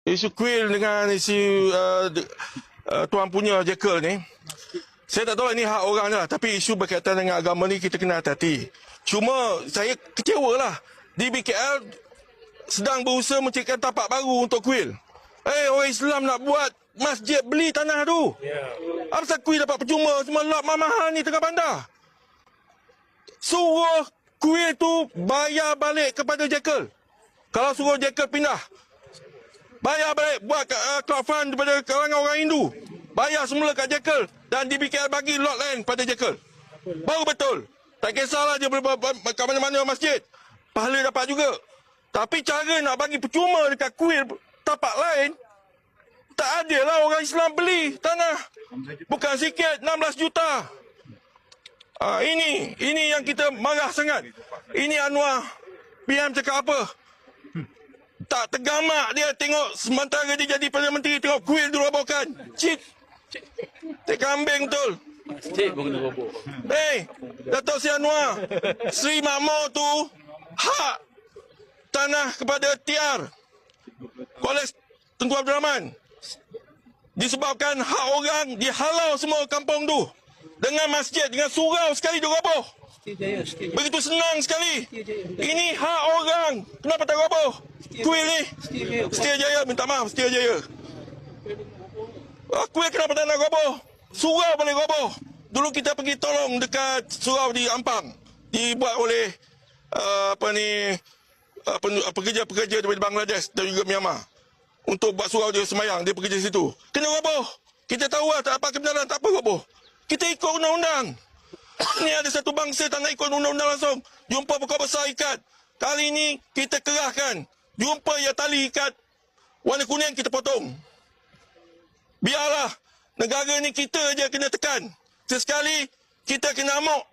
isu kuil dengan isu tuan punya Jekyll ni, saya tak tahu ini hak orang lah, tapi isu berkaitan dengan agama ni kita kena hati-hati. Cuma saya kecewa lah, di BKL sedang berusaha menciptakan tapak baru untuk kuil. Orang Islam nak buat masjid, beli tanah tu. Apa pasal kuil dapat percuma, semua lot mahal ni tengah bandar. Suruh kuil tu bayar balik kepada Jekyll. Kalau suruh Jekyll pindah, bayar balik, buat crowdfund daripada kalangan orang Hindu. Bayar semula kat Jekyll. Dan DBKL bagi lot lain pada Jekyll. Baru betul. Tak kisahlah dia boleh ke mana-mana masjid. Pahala dapat juga. Tapi cara nak bagi percuma dekat kuil tapak lain, tak adil lah orang Islam beli tanah. Bukan sikit, 16 juta. Ini yang kita marah sangat. Ini Anwar PM cakap apa? Tak tergamak dia tengok sementara dia jadi Perdana Menteri, tengok kuil dirobohkan. Cik kambing betul. Masjid pun kena roboh. Datuk Seri Anwar, Seri Makmur tu hak tanah kepada Tiar, Kolej Tunku Abdul Rahman. Disebabkan hak orang dihalau semua kampung tu. Dengan masjid, dengan surau sekali diroboh. Begitu senang sekali. Ini hak orang. Kenapa tak roboh? Kuil ni. Setia Jaya, minta maaf Setia Jaya. Kuil kenapa tak nak roboh? Surau boleh roboh. Dulu kita pergi tolong dekat surau di Ampang. Dibuat oleh pekerja-pekerja daripada Bangladesh dan juga Myanmar. Untuk buat surau dia semayang, dia bekerja di situ. Kena roboh. Kita tahu lah tak dapat kebenaran, tak apa roboh. Kita ikut undang-undang. Ni ada satu bangsa tak nak ikut undang-undang langsung. Jumpa pokok besar ikat. Kali ini kita kerahkan. Jumpa ya tali ikat warna kuning kita potong. Biarlah negara ni kita je kena tekan. Sesekali kita kena amuk.